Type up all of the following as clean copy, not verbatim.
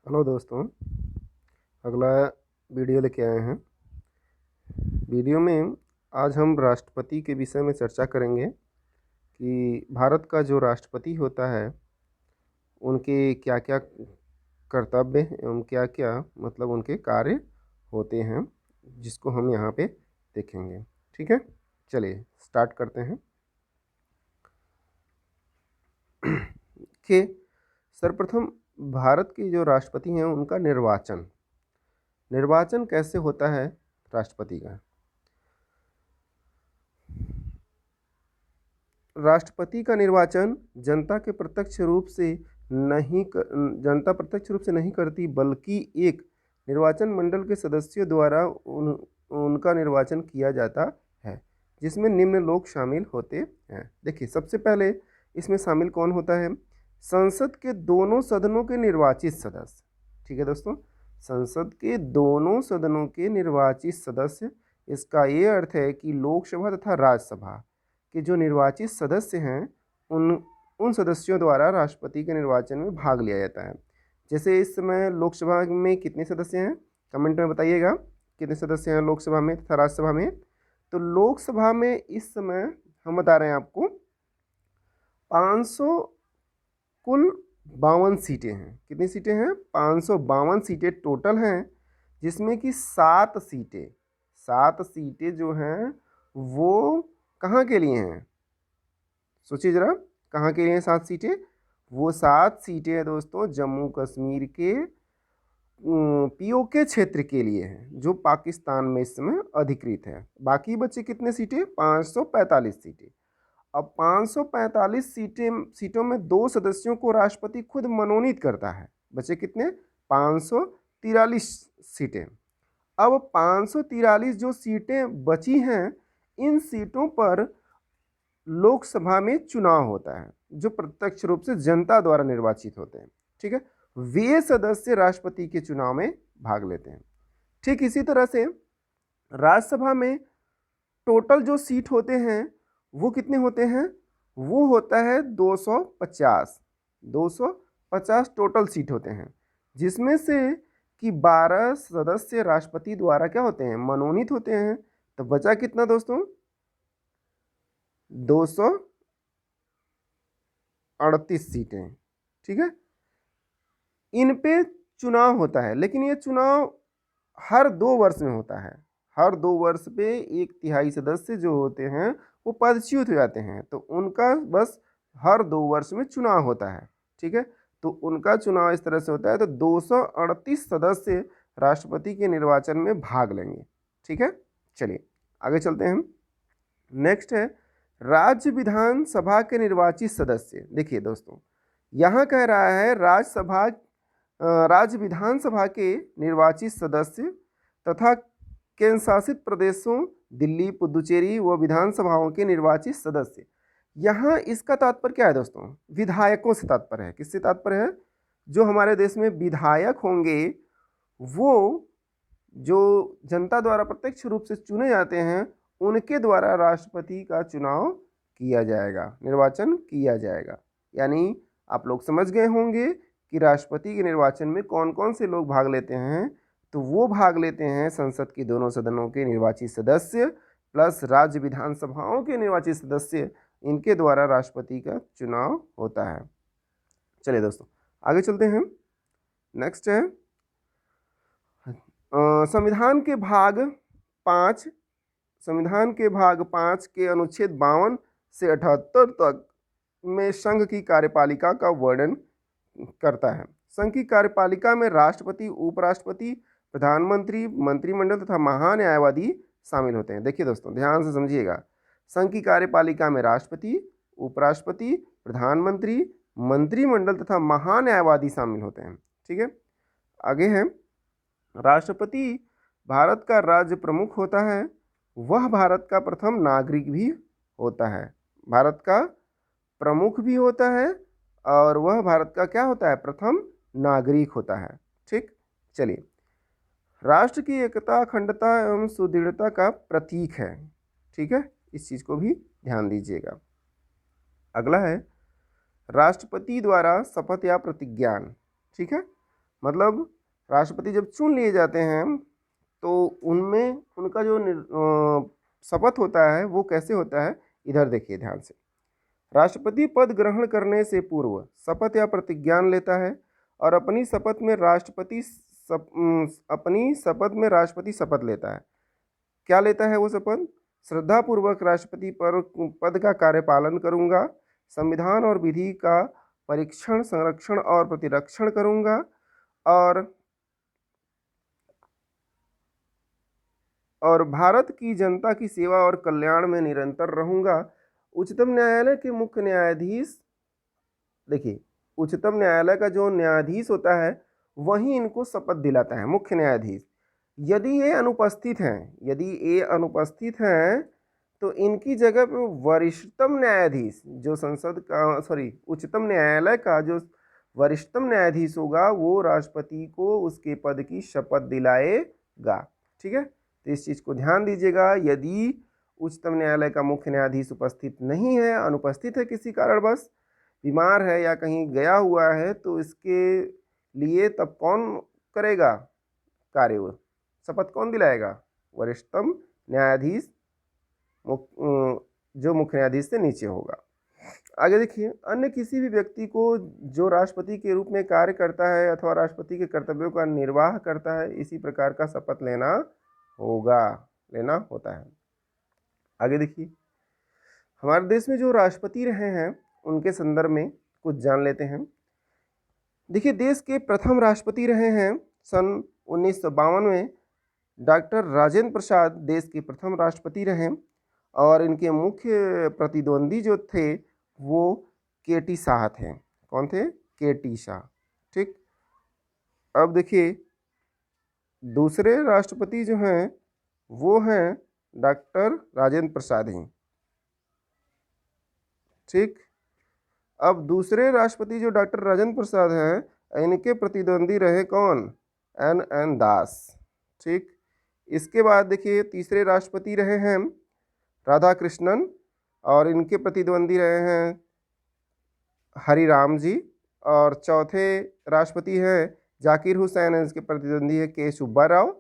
Hello दोस्तों, अगला video लेके आए हैं। वीडियो में आज हम राष्ट्रपति के विषय में चर्चा करेंगे कि भारत का जो राष्ट्रपति होता है उनके क्या क्या कर्तव्य एवं क्या क्या मतलब उनके कार्य होते हैं, जिसको हम यहाँ पे देखेंगे। ठीक है, चलिए स्टार्ट करते हैं। कि सर्वप्रथम भारत के जो राष्ट्रपति हैं उनका निर्वाचन कैसे होता है राष्ट्रपति का। राष्ट्रपति का निर्वाचन जनता प्रत्यक्ष रूप से नहीं करती, बल्कि एक निर्वाचन मंडल के सदस्यों द्वारा उनका निर्वाचन किया जाता है, जिसमें निम्न लोग शामिल होते हैं। देखिए, सबसे पहले इसमें शामिल कौन होता है? संसद के दोनों सदनों के निर्वाचित सदस्य। ठीक है दोस्तों, संसद के दोनों सदनों के निर्वाचित सदस्य। इसका ये अर्थ है कि लोकसभा तथा राज्यसभा के जो निर्वाचित सदस्य हैं उन सदस्यों द्वारा राष्ट्रपति के निर्वाचन में भाग लिया जाता है। जैसे इस समय लोकसभा में कितने सदस्य हैं, कमेंट में बताइएगा कितने सदस्य हैं लोकसभा में तथा राज्यसभा में। तो लोकसभा में इस समय हम बता रहे हैं आपको 500 कुल 52 सीटें हैं। कितनी सीटें हैं? 552 सीटें टोटल हैं, जिसमें कि 7 सीटें जो हैं वो कहाँ के लिए हैं? सोचिए जरा, कहाँ के लिए 7 सीटें? वो 7 सीटें हैं दोस्तों जम्मू कश्मीर के पीओके क्षेत्र के लिए हैं, जो पाकिस्तान में इस समय अधिकृत है। बाकी बचे कितने सीटें? 545 सीटें। अब 545 सीटों में 2 सदस्यों को राष्ट्रपति खुद मनोनीत करता है। बचे कितने? 543 सीटें। अब 543 जो सीटें बची हैं, इन सीटों पर लोकसभा में चुनाव होता है, जो प्रत्यक्ष रूप से जनता द्वारा निर्वाचित होते हैं। ठीक है, वे सदस्य राष्ट्रपति के चुनाव में भाग लेते हैं। ठीक इसी तरह से राज्यसभा में टोटल जो सीट होते हैं वो कितने होते हैं? वो होता है 250 टोटल सीट होते हैं, जिसमें से कि 12 सदस्य राष्ट्रपति द्वारा क्या होते हैं? मनोनीत होते हैं। तो बचा कितना दोस्तों? 238 सीटें। ठीक है, इन पे चुनाव होता है, लेकिन ये चुनाव हर 2 वर्ष में होता है। हर 2 वर्ष पे 1/3 सदस्य जो होते हैं वो पदच्युत हो जाते हैं, तो उनका बस हर 2 वर्ष में चुनाव होता है। ठीक है, तो उनका चुनाव इस तरह से होता है। तो 238 सदस्य राष्ट्रपति के निर्वाचन में भाग लेंगे। ठीक है, चलिए आगे चलते हैं। नेक्स्ट है राज्य विधानसभा के निर्वाचित सदस्य। देखिए दोस्तों, यहाँ कह रहा है राज्य विधानसभा के निर्वाचित सदस्य तथा केंद्र शासित प्रदेशों दिल्ली, पुदुचेरी व विधानसभाओं के निर्वाचित सदस्य। यहाँ इसका तात्पर्य क्या है दोस्तों? विधायकों से तात्पर्य है। किससे तात्पर्य है? जो हमारे देश में विधायक होंगे, वो जो जनता द्वारा प्रत्यक्ष रूप से चुने जाते हैं, उनके द्वारा राष्ट्रपति का चुनाव किया जाएगा, निर्वाचन किया जाएगा। यानी आप लोग समझ गए होंगे कि राष्ट्रपति के निर्वाचन में कौन कौन से लोग भाग लेते हैं। तो वो भाग लेते हैं संसद के दोनों सदनों के निर्वाचित सदस्य प्लस राज्य विधानसभाओं के निर्वाचित सदस्य, इनके द्वारा राष्ट्रपति का चुनाव होता है। चलिए दोस्तों आगे चलते हैं। नेक्स्ट है संविधान के भाग 5 के अनुच्छेद 52 से 78 तक में संघ की कार्यपालिका का वर्णन करता है। संघ की कार्यपालिका में राष्ट्रपति, उपराष्ट्रपति, प्रधानमंत्री, मंत्रिमंडल तथा महान्यायवादी शामिल होते हैं। देखिए दोस्तों, ध्यान से समझिएगा। संघ की कार्यपालिका में राष्ट्रपति, उपराष्ट्रपति, प्रधानमंत्री, मंत्रिमंडल तथा महान्यायवादी शामिल होते हैं। ठीक है, आगे है राष्ट्रपति भारत का राज्य प्रमुख होता है। वह भारत का प्रथम नागरिक भी होता है। भारत का प्रमुख भी होता है और वह भारत का क्या होता है? प्रथम नागरिक होता है। ठीक, चलिए, राष्ट्र की एकता, अखंडता एवं सुदृढ़ता का प्रतीक है। ठीक है, इस चीज को भी ध्यान दीजिएगा। अगला है राष्ट्रपति द्वारा शपथ या प्रतिज्ञान। ठीक है, मतलब राष्ट्रपति जब चुन लिए जाते हैं तो उनमें उनका जो शपथ होता है वो कैसे होता है, इधर देखिए ध्यान से। राष्ट्रपति पद ग्रहण करने से पूर्व शपथ या प्रतिज्ञान लेता है और अपनी शपथ में राष्ट्रपति शपथ लेता है। क्या लेता है वो शपथ? श्रद्धापूर्वक राष्ट्रपति पर पद का कार्यपालन करूंगा, संविधान और विधि का परीक्षण, संरक्षण और प्रतिरक्षण करूंगा और भारत की जनता की सेवा और कल्याण में निरंतर रहूंगा। उच्चतम न्यायालय के मुख्य न्यायाधीश, देखिए उच्चतम न्यायालय का जो न्यायाधीश होता है वही इनको शपथ दिलाता है, मुख्य न्यायाधीश। यदि ये अनुपस्थित हैं तो इनकी जगह पे वरिष्ठतम न्यायाधीश, जो उच्चतम न्यायालय का जो वरिष्ठतम न्यायाधीश होगा वो राष्ट्रपति को उसके पद की शपथ दिलाएगा। ठीक है, तो इस चीज़ को ध्यान दीजिएगा। यदि उच्चतम न्यायालय का मुख्य न्यायाधीश उपस्थित नहीं है, अनुपस्थित है, किसी कारणवश बीमार है या कहीं गया हुआ है, तो इसके लिए तब कौन करेगा कार्य? वो शपथ कौन दिलाएगा? वरिष्ठतम न्यायाधीश, जो मुख्य न्यायाधीश से नीचे होगा। आगे देखिए, अन्य किसी भी व्यक्ति को जो राष्ट्रपति के रूप में कार्य करता है अथवा राष्ट्रपति के कर्तव्यों का निर्वाह करता है, इसी प्रकार का शपथ लेना होता है। आगे देखिए, हमारे देश में जो राष्ट्रपति रहे हैं उनके संदर्भ में कुछ जान लेते हैं। देखिए, देश के प्रथम राष्ट्रपति रहे हैं सन 1952 में डॉक्टर राजेंद्र प्रसाद देश के प्रथम राष्ट्रपति रहे और इनके मुख्य प्रतिद्वंदी जो थे वो के.टी. शाह थे। कौन थे? के.टी. शाह। ठीक, अब देखिए दूसरे राष्ट्रपति जो हैं वो हैं डॉक्टर राजेंद्र प्रसाद ही। ठीक, अब दूसरे राष्ट्रपति जो डॉक्टर राजेंद्र प्रसाद हैं, इनके प्रतिद्वंदी रहे कौन? एन दास। ठीक, इसके बाद देखिए तीसरे राष्ट्रपति रहे हैं राधा कृष्णन और इनके प्रतिद्वंदी रहे हैं हरिराम जी, और चौथे राष्ट्रपति हैं जाकिर हुसैन, इसके प्रतिद्वंदी है के सुब्बा राव।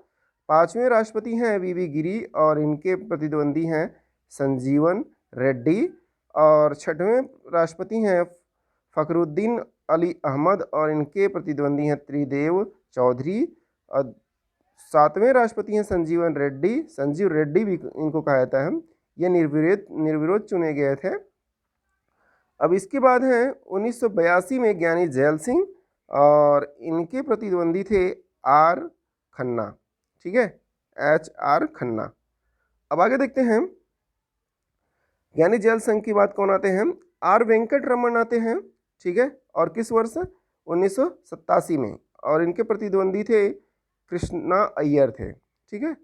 पांचवें राष्ट्रपति हैं वी गिरी और इनके प्रतिद्वंदी हैं संजीवन रेड्डी, और छठवें राष्ट्रपति हैं फखरुद्दीन अली अहमद और इनके प्रतिद्वंदी हैं त्रिदेव चौधरी, और सातवें राष्ट्रपति हैं संजीव रेड्डी भी इनको कहा जाता है। ये निर्विरोध चुने गए थे। अब इसके बाद हैं 1982 में ज्ञानी जैल सिंह और इनके प्रतिद्वंदी थे आर खन्ना। ठीक है, HR खन्ना। अब आगे देखते हैं, ज्ञानी जैल सिंह की बात कौन आते हैं? आर वेंकट रमन आते हैं। ठीक है, और किस वर्ष? 1987 में, और इनके प्रतिद्वंदी थे कृष्णा अय्यर थे। ठीक है,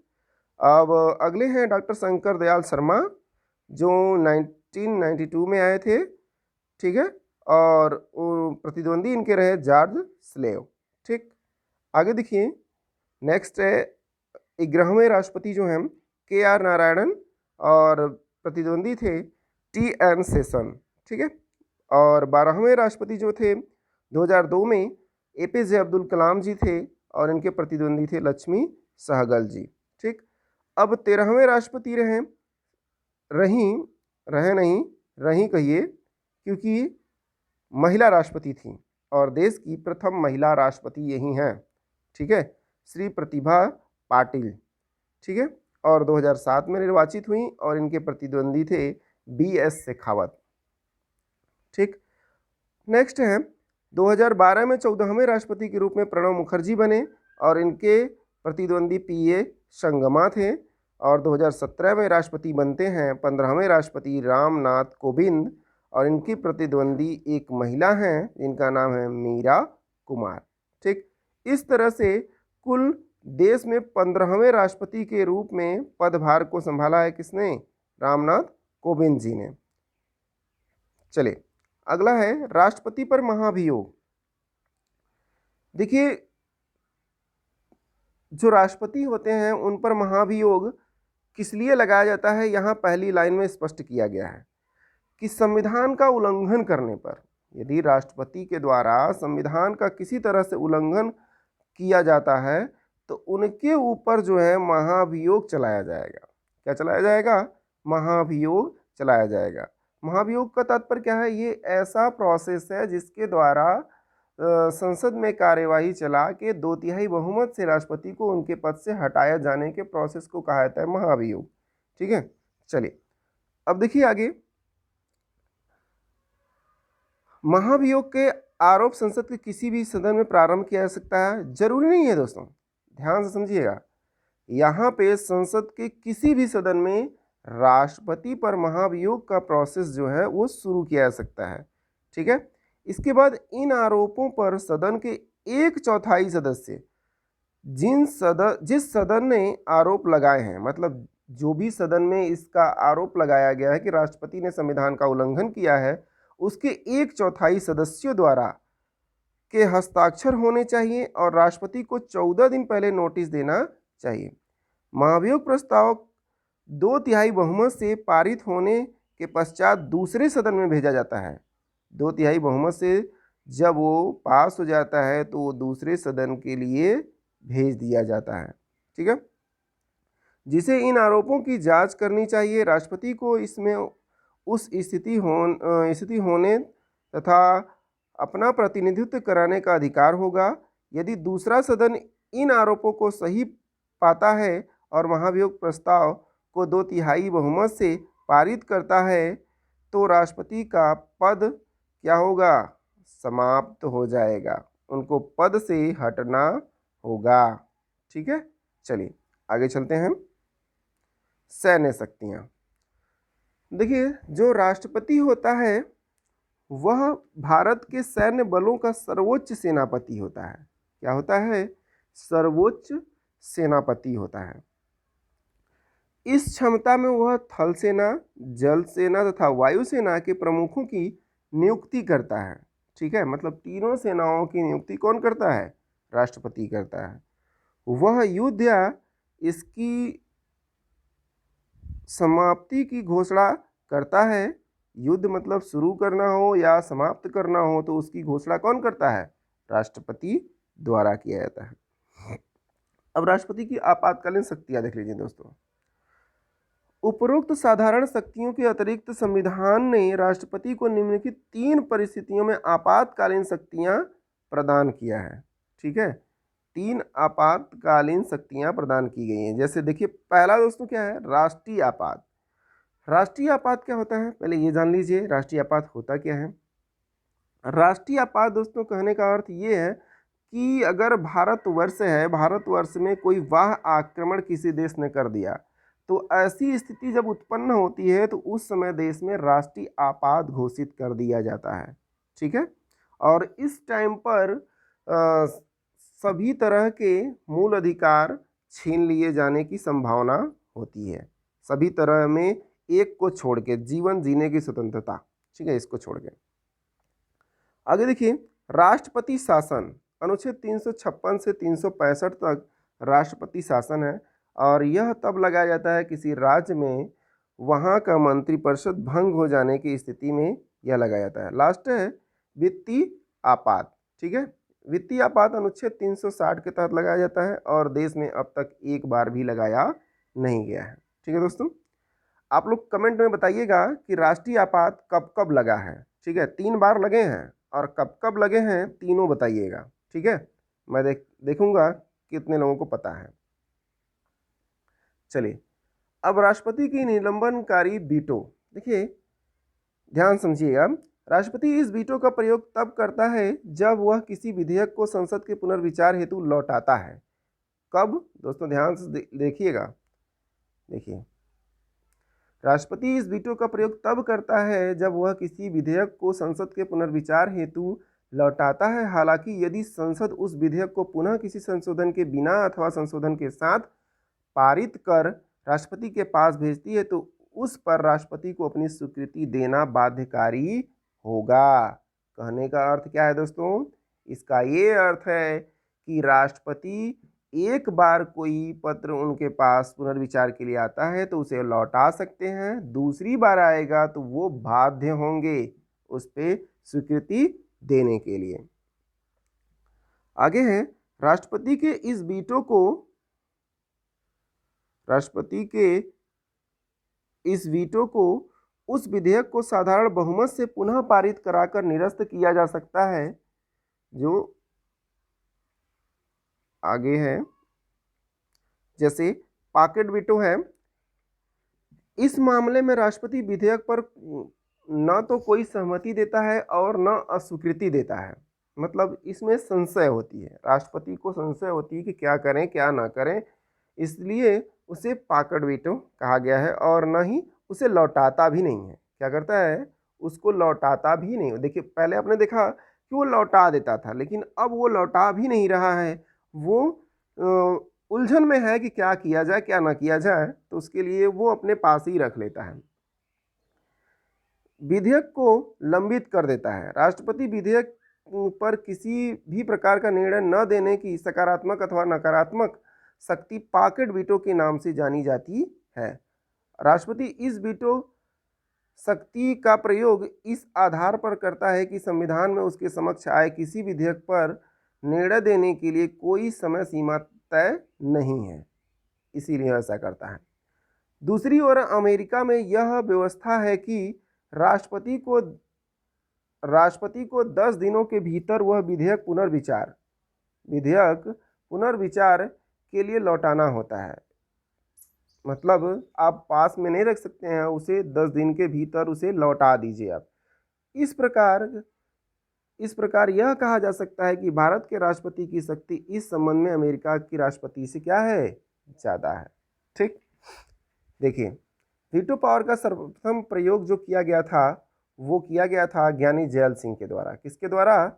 अब अगले हैं डॉक्टर शंकर दयाल शर्मा जो 1992 में आए थे। ठीक है, और प्रतिद्वंदी इनके रहे जॉर्ज स्लेव। ठीक, आगे देखिए, नेक्स्ट है 11वें राष्ट्रपति जो हैं KR नारायणन और प्रतिद्वंदी थे TN सेशन। ठीक है, और 12वें राष्ट्रपति जो थे 2002 में APJ अब्दुल कलाम जी थे और इनके प्रतिद्वंदी थे लक्ष्मी सहगल जी। ठीक, अब 13वें राष्ट्रपति रही कहिए, क्योंकि महिला राष्ट्रपति थी और देश की प्रथम महिला राष्ट्रपति यही हैं। ठीक है, श्री प्रतिभा पाटिल। ठीक है, और 2007 में निर्वाचित हुई और इनके प्रतिद्वंदी थे BS शेखावत। ठीक, नेक्स्ट है 2012 में 14वें राष्ट्रपति के रूप में प्रणब मुखर्जी बने और इनके प्रतिद्वंदी PA संगमा थे, और 2017 में राष्ट्रपति बनते हैं 15वें राष्ट्रपति रामनाथ कोविंद और इनकी प्रतिद्वंदी एक महिला हैं जिनका नाम है मीरा कुमार। ठीक, इस तरह से कुल देश में 15वें राष्ट्रपति के रूप में पदभार को संभाला है किसने? रामनाथ कोविंद जी ने। चलिए, अगला है राष्ट्रपति पर महाभियोग। देखिए, जो राष्ट्रपति होते हैं उन पर महाभियोग किस लिए लगाया जाता है, यहाँ पहली लाइन में स्पष्ट किया गया है कि संविधान का उल्लंघन करने पर, यदि राष्ट्रपति के द्वारा संविधान का किसी तरह से उल्लंघन किया जाता है तो उनके ऊपर जो है महाभियोग चलाया जाएगा। क्या चलाया जाएगा? महाभियोग चलाया जाएगा। महाभियोग का तात्पर्य क्या है? ये ऐसा प्रोसेस है जिसके द्वारा संसद में कार्यवाही चला के 2/3 बहुमत से राष्ट्रपति को उनके पद से हटाया जाने के प्रोसेस को कहा जाता है महाभियोग। ठीक है, चलिए अब देखिए आगे। महाभियोग के आरोप संसद के किसी भी सदन में प्रारंभ किया जा सकता है। जरूरी नहीं है दोस्तों, ध्यान से समझिएगा। यहाँ पे संसद के किसी भी सदन में राष्ट्रपति पर महाभियोग का प्रोसेस जो है वो शुरू किया जा सकता है। ठीक है, इसके बाद इन आरोपों पर सदन के 1/4 सदस्य जिस सदन ने आरोप लगाए हैं, मतलब जो भी सदन में इसका आरोप लगाया गया है कि राष्ट्रपति ने संविधान का उल्लंघन किया है, उसके 1/4 सदस्यों द्वारा के हस्ताक्षर होने चाहिए और राष्ट्रपति को 14 दिन पहले नोटिस देना चाहिए। महाभियोग प्रस्ताव 2/3 बहुमत से पारित होने के पश्चात दूसरे सदन में भेजा जाता है। 2/3 बहुमत से जब वो पास हो जाता है तो वो दूसरे सदन के लिए भेज दिया जाता है। ठीक है, जिसे इन आरोपों की जांच करनी चाहिए। राष्ट्रपति को इसमें उस स्थिति होने तथा अपना प्रतिनिधित्व कराने का अधिकार होगा। यदि दूसरा सदन इन आरोपों को सही पाता है और महाभियोग प्रस्ताव को 2/3 बहुमत से पारित करता है तो राष्ट्रपति का पद क्या होगा? समाप्त हो जाएगा, उनको पद से हटना होगा। ठीक है, चलिए आगे चलते हैं। सैन्य शक्तियाँ। देखिए, जो राष्ट्रपति होता है वह भारत के सैन्य बलों का सर्वोच्च सेनापति होता है। क्या होता है? सर्वोच्च सेनापति होता है। इस क्षमता में वह थल सेना, जल सेना तथा वायुसेना के प्रमुखों की नियुक्ति करता है। ठीक है, मतलब तीनों सेनाओं की नियुक्ति कौन करता है? राष्ट्रपति करता है। वह युद्ध या इसकी समाप्ति की घोषणा करता है। युद्ध मतलब शुरू करना हो या समाप्त करना हो तो उसकी घोषणा कौन करता है? राष्ट्रपति द्वारा किया जाता है। अब राष्ट्रपति की आपातकालीन शक्तियां देख लीजिए दोस्तों। उपरोक्त साधारण शक्तियों के अतिरिक्त संविधान ने राष्ट्रपति को निम्नलिखित 3 परिस्थितियों में आपातकालीन शक्तियां प्रदान किया है। ठीक है, 3 आपातकालीन शक्तियां प्रदान की गई हैं। जैसे देखिए, पहला दोस्तों क्या है? राष्ट्रीय आपात। राष्ट्रीय आपात क्या होता है? पहले ये जान लीजिए, राष्ट्रीय आपात होता क्या है। राष्ट्रीय आपात दोस्तों कहने का अर्थ ये है कि अगर भारतवर्ष है, भारतवर्ष में कोई वाह आक्रमण किसी देश ने कर दिया तो ऐसी स्थिति जब उत्पन्न होती है तो उस समय देश में राष्ट्रीय आपात घोषित कर दिया जाता है। ठीक है, और इस टाइम पर सभी तरह के मूल अधिकार छीन लिए जाने की संभावना होती है। सभी तरह में एक को छोड़ के, जीवन जीने की स्वतंत्रता। ठीक है, इसको छोड़ के आगे देखिए, राष्ट्रपति शासन। अनुच्छेद 356 से 365 तक राष्ट्रपति शासन है और यह तब लगाया जाता है किसी राज्य में वहाँ का मंत्रिपरिषद भंग हो जाने की स्थिति में यह लगाया जाता है। लास्ट है वित्तीय आपात। ठीक है, वित्तीय आपात अनुच्छेद 360 के तहत लगाया जाता है और देश में अब तक एक बार भी लगाया नहीं गया है। ठीक है दोस्तों, आप लोग कमेंट में बताइएगा कि राष्ट्रीय आपात कब कब लगा है। ठीक है, 3 बार लगे हैं और कब कब लगे हैं तीनों बताइएगा। ठीक है, मैं देखूंगा कितने लोगों को पता है। चलिए, अब राष्ट्रपति की निलंबनकारी वीटो। देखिए, ध्यान समझिएगा। राष्ट्रपति इस वीटो का प्रयोग तब करता है जब वह किसी विधेयक को संसद के पुनर्विचार हेतु लौटाता है। कब दोस्तों? ध्यान से देखिएगा। देखिए, राष्ट्रपति इस वीटो का प्रयोग तब करता है जब वह किसी विधेयक को संसद के पुनर्विचार हेतु लौटाता है। हालांकि यदि संसद उस विधेयक को पुनः किसी संशोधन के बिना अथवा संशोधन के साथ पारित कर राष्ट्रपति के पास भेजती है तो उस पर राष्ट्रपति को अपनी स्वीकृति देना बाध्यकारी होगा। कहने का अर्थ क्या है दोस्तों? इसका ये अर्थ है कि राष्ट्रपति एक बार कोई पत्र उनके पास पुनर्विचार के लिए आता है तो उसे लौटा सकते हैं, दूसरी बार आएगा तो वो बाध्य होंगे उस पर स्वीकृति देने के लिए। आगे है राष्ट्रपति के इस वीटो को उस विधेयक को साधारण बहुमत से पुनः पारित कराकर निरस्त किया जा सकता है जो आगे है। जैसे पॉकेट वीटो है, इस मामले में राष्ट्रपति विधेयक पर न तो कोई सहमति देता है और न अस्वीकृति देता है। मतलब इसमें संशय होती है, राष्ट्रपति को संशय होती है कि क्या करें क्या ना करें, इसलिए उसे पॉकेट वीटो कहा गया है। और न ही उसे लौटाता भी नहीं है। क्या करता है, उसको लौटाता भी नहीं। देखिए पहले आपने देखा कि वो लौटा देता था, लेकिन अब वो लौटा भी नहीं रहा है। वो उलझन में है कि क्या किया जाए क्या ना किया जाए, तो उसके लिए वो अपने पास ही रख लेता है, विधेयक को लंबित कर देता है। राष्ट्रपति विधेयक पर किसी भी प्रकार का निर्णय न देने की सकारात्मक अथवा नकारात्मक शक्ति पॉकेट वीटो के नाम से जानी जाती है। राष्ट्रपति इस वीटो शक्ति का प्रयोग इस आधार पर करता है कि संविधान में उसके समक्ष आए किसी विधेयक पर निर्णय देने के लिए कोई समय सीमा तय नहीं है, इसीलिए ऐसा करता है। दूसरी ओर अमेरिका में यह व्यवस्था है कि राष्ट्रपति को 10 दिनों के भीतर वह विधेयक पुनर्विचार के लिए लौटाना होता है। मतलब आप पास में नहीं रख सकते हैं उसे, 10 दिन के भीतर उसे लौटा दीजिए आप। इस प्रकार यह कहा जा सकता है कि भारत के राष्ट्रपति की शक्ति इस संबंध में अमेरिका की राष्ट्रपति से क्या है, ज़्यादा है। ठीक, देखिए वीटो पावर का सर्वप्रथम प्रयोग जो किया गया था वो किया गया था ज्ञानी जैल सिंह के द्वारा। किसके द्वारा,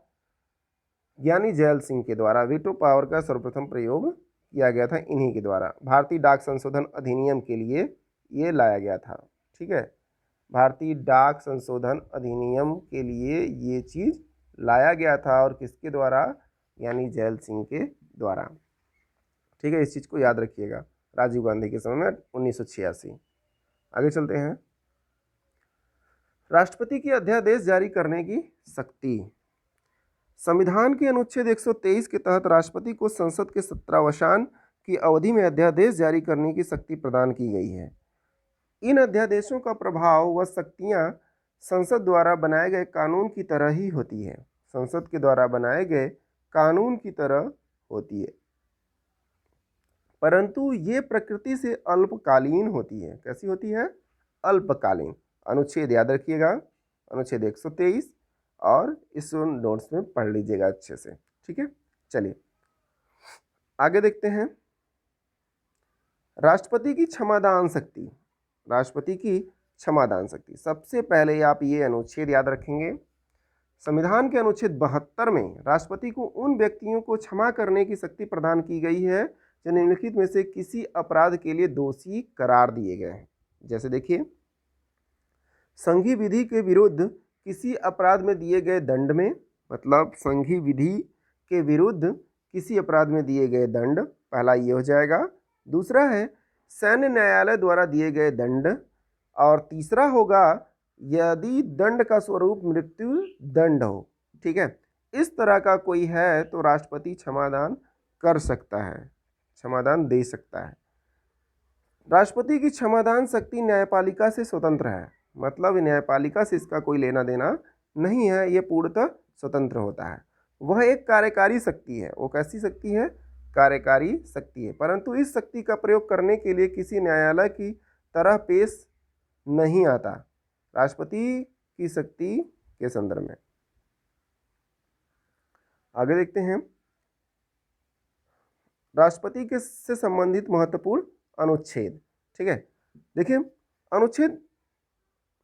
ज्ञानी जैल सिंह के द्वारा वीटो पावर का सर्वप्रथम प्रयोग किया गया था, इन्हीं के द्वारा। भारतीय डाक संशोधन अधिनियम के लिए ये लाया गया था। ठीक है, भारतीय डाक संशोधन अधिनियम के लिए ये चीज़ लाया गया था, और किसके द्वारा, यानी जैल सिंह के द्वारा। ठीक है, इस चीज़ को याद रखिएगा, राजीव गांधी के समय में 1986। आगे चलते हैं। राष्ट्रपति की अध्यादेश जारी करने की शक्ति। संविधान के अनुच्छेद 123 के तहत राष्ट्रपति को संसद के 17वां की अवधि में अध्यादेश जारी करने की शक्ति प्रदान की गई है। इन अध्यादेशों का प्रभाव व शक्तियां संसद द्वारा बनाए गए कानून की तरह ही होती है। संसद के द्वारा बनाए गए कानून की तरह होती है, परंतु ये प्रकृति से अल्पकालीन होती है। कैसी होती है, अल्पकालीन। अनुच्छेद याद रखिएगा, अनुच्छेद 123, और इस नोट्स में पढ़ लीजिएगा अच्छे से। ठीक है, चलिए आगे देखते हैं। राष्ट्रपति की क्षमादान शक्ति। राष्ट्रपति की क्षमादान शक्ति, सबसे पहले आप ये अनुच्छेद याद रखेंगे। संविधान के अनुच्छेद 72 में राष्ट्रपति को उन व्यक्तियों को क्षमा करने की शक्ति प्रदान की गई है जो निम्नलिखित में से किसी अपराध के लिए दोषी करार दिए गए हैं। जैसे देखिए, संघीय विधि के विरुद्ध किसी अपराध में दिए गए दंड में, मतलब संघीय विधि के विरुद्ध किसी अपराध में दिए गए दंड, पहला ये हो जाएगा। दूसरा है सैन्य न्यायालय द्वारा दिए गए दंड, और तीसरा होगा यदि दंड का स्वरूप मृत्यु दंड हो। ठीक है, इस तरह का कोई है तो राष्ट्रपति क्षमादान कर सकता है, क्षमादान दे सकता है। राष्ट्रपति की क्षमादान शक्ति न्यायपालिका से स्वतंत्र है, मतलब न्यायपालिका से इसका कोई लेना देना नहीं है, ये पूर्णतः स्वतंत्र होता है। वह एक कार्यकारी शक्ति है। वो कैसी शक्ति है, कार्यकारी शक्ति है, परंतु इस शक्ति का प्रयोग करने के लिए किसी न्यायालय की तरह पेश नहीं आता राष्ट्रपति की शक्ति के संदर्भ में। आगे देखते हैं राष्ट्रपति के से संबंधित महत्वपूर्ण अनुच्छेद। ठीक है, देखिए अनुच्छेद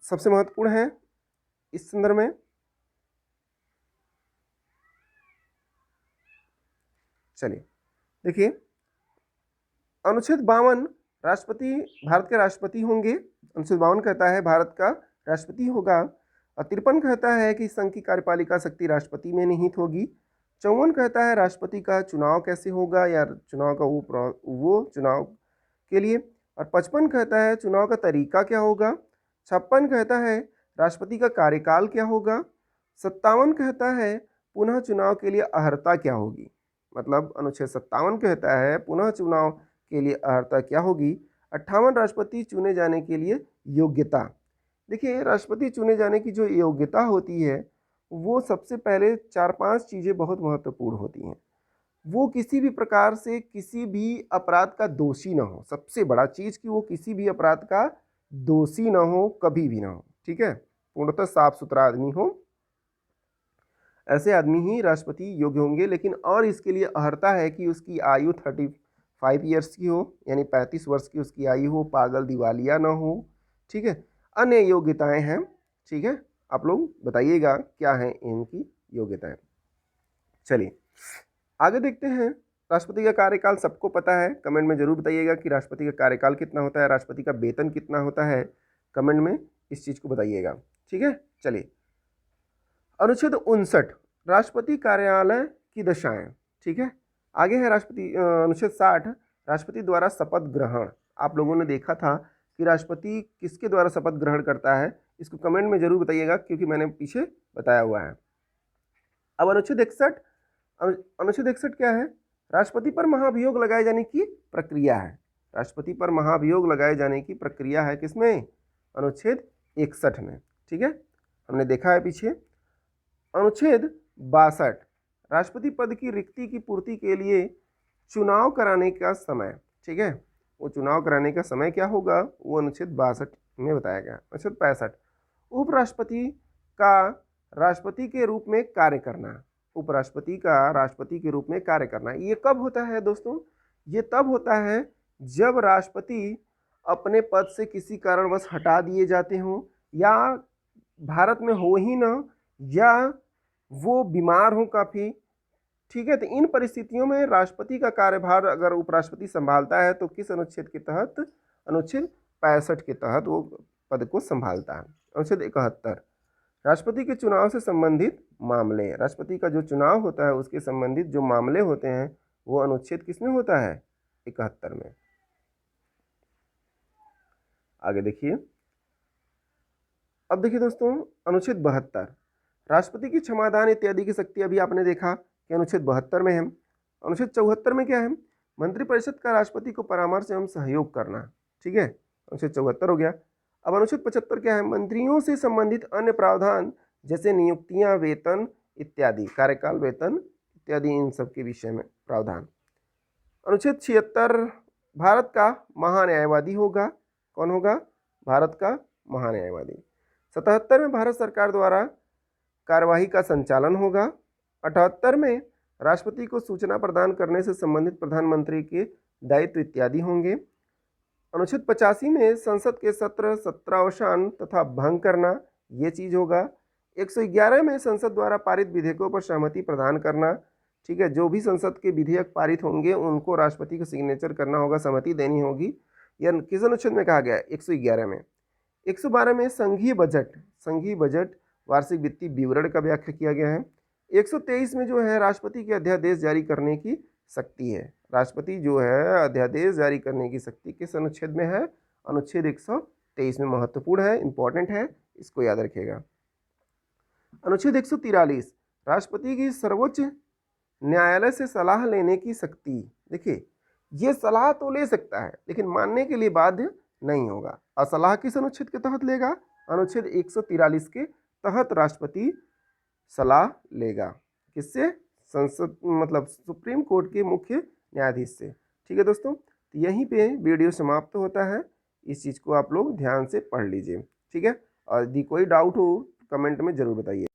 सबसे महत्वपूर्ण है इस संदर्भ में। चलिए देखिए, अनुच्छेद 52 राष्ट्रपति भारत के राष्ट्रपति होंगे। अनुच्छेद 52 कहता है भारत का राष्ट्रपति होगा। और 53 कहता है कि संघ की कार्यपालिका शक्ति राष्ट्रपति में निहित होगी। 54 कहता है राष्ट्रपति का चुनाव कैसे होगा, या चुनाव का वो चुनाव के लिए। और 55 कहता है चुनाव का तरीका क्या होगा। 56 कहता है राष्ट्रपति का कार्यकाल क्या होगा। 57 कहता है पुनः चुनाव के लिए अर्हता क्या होगी। मतलब अनुच्छेद 57 कहता है पुनः चुनाव के लिए अर्हता क्या होगी, 58 राष्ट्रपति चुने जाने के लिए योग्यता। देखिए राष्ट्रपति चुने जाने की जो योग्यता होती है वो सबसे पहले 4-5 चीज़ें बहुत महत्वपूर्ण होती हैं। वो किसी भी प्रकार से किसी भी अपराध का दोषी ना हो, सबसे बड़ा चीज़ कि वो किसी भी अपराध का दोषी ना हो, कभी भी ना हो, ठीक है, पूर्णतः साफ सुथरा आदमी हो, ऐसे आदमी ही राष्ट्रपति योग्य होंगे। लेकिन और इसके लिए अर्हता है कि उसकी आयु 35 ईयर्स की हो, यानी 35 वर्ष की उसकी आयु हो, पागल दिवालिया ना हो, ठीक है। अन्य योग्यताएं हैं, ठीक है, आप लोग बताइएगा क्या है इनकी योग्यताएं। चलिए आगे देखते हैं। राष्ट्रपति का कार्यकाल सबको पता है, कमेंट में जरूर बताइएगा कि राष्ट्रपति का कार्यकाल कितना होता है, राष्ट्रपति का वेतन कितना होता है, कमेंट में इस चीज़ को बताइएगा, ठीक है। चलिए अनुच्छेद 59 राष्ट्रपति कार्यालय की दशाएं, ठीक है। आगे है राष्ट्रपति अनुच्छेद 60 राष्ट्रपति द्वारा शपथ ग्रहण। आप लोगों ने देखा था कि राष्ट्रपति किसके द्वारा शपथ ग्रहण करता है, इसको कमेंट में जरूर बताइएगा क्योंकि मैंने पीछे बताया हुआ है। अब अनुच्छेद 61, अनुच्छेद 61 क्या है, राष्ट्रपति पर महाभियोग लगाए जाने की प्रक्रिया है। राष्ट्रपति पर महाभियोग लगाए जाने की प्रक्रिया है किसमें, अनुच्छेद 61 में, ठीक है, हमने देखा है पीछे। अनुच्छेद 62 राष्ट्रपति पद की रिक्ति की पूर्ति के लिए चुनाव कराने का समय, ठीक है, वो चुनाव कराने का समय क्या होगा, वो अनुच्छेद 62 में बताया गया। अनुच्छेद 65 उपराष्ट्रपति का राष्ट्रपति के रूप में कार्य करना, उपराष्ट्रपति का राष्ट्रपति के रूप में कार्य करना। ये कब होता है दोस्तों, ये तब होता है जब राष्ट्रपति अपने पद से किसी कारणवश हटा दिए जाते हों, या भारत में हो ही ना, या वो बीमार हो काफ़ी, ठीक है। तो इन परिस्थितियों में राष्ट्रपति का कार्यभार अगर उपराष्ट्रपति संभालता है तो किस अनुच्छेद के तहत, अनुच्छेद 65 के तहत वो पद को संभालता है। अनुच्छेद 71 राष्ट्रपति के चुनाव से संबंधित मामले, राष्ट्रपति का जो चुनाव होता है उसके संबंधित जो मामले होते हैं वो अनुच्छेद किसमें होता है, 71 में। आगे देखिए, अब देखिए दोस्तों अनुच्छेद 72 राष्ट्रपति की क्षमादान इत्यादि की शक्ति अभी आपने देखा कि अनुच्छेद 72 में है। अनुच्छेद 74 में क्या है, मंत्रिपरिषद का राष्ट्रपति को परामर्श एवं सहयोग करना, ठीक है, अनुच्छेद 74 हो गया। अब अनुच्छेद 75 क्या है, मंत्रियों से संबंधित अन्य प्रावधान जैसे नियुक्तियां, वेतन इत्यादि, कार्यकाल वेतन इत्यादि, इन सब के विषय में प्रावधान। अनुच्छेद 76 भारत का महान्यायवादी होगा, कौन होगा, भारत का महान्यायवादी। 77 में भारत सरकार द्वारा कार्यवाही का संचालन होगा। 78 में राष्ट्रपति को सूचना प्रदान करने से संबंधित प्रधानमंत्री के दायित्व इत्यादि होंगे। अनुच्छेद 85 में संसद के सत्र सत्रावसान तथा भंग करना, ये चीज़ होगा। 111 में संसद द्वारा पारित विधेयकों पर सहमति प्रदान करना, ठीक है, जो भी संसद के विधेयक पारित होंगे उनको राष्ट्रपति को सिग्नेचर करना होगा, सहमति देनी होगी। यह किस अनुच्छेद में कहा गया है, 111 में। 112 में संघीय बजट वार्षिक वित्तीय विवरण का व्याख्या किया गया है। 123 में जो है राष्ट्रपति के अध्यादेश जारी करने की शक्ति है, राष्ट्रपति जो है अध्यादेश जारी करने की शक्ति किस अनुच्छेद में है, अनुच्छेद 123 में। महत्वपूर्ण है, इंपॉर्टेंट है, इसको याद रखिएगा। अनुच्छेद 143 राष्ट्रपति की सर्वोच्च न्यायालय से सलाह लेने की शक्ति। देखिए ये सलाह तो ले सकता है लेकिन मानने के लिए बाध्य नहीं होगा। और सलाह किस अनुच्छेद के तहत लेगा, अनुच्छेद 143 के तहत राष्ट्रपति सलाह लेगा, किससे, संसद मतलब सुप्रीम कोर्ट के मुख्य न्यायाधीश से, ठीक है दोस्तों। तो यहीं पे वीडियो समाप्त होता है, इस चीज़ को आप लोग ध्यान से पढ़ लीजिए, ठीक है। और यदि कोई डाउट हो कमेंट में ज़रूर बताइए।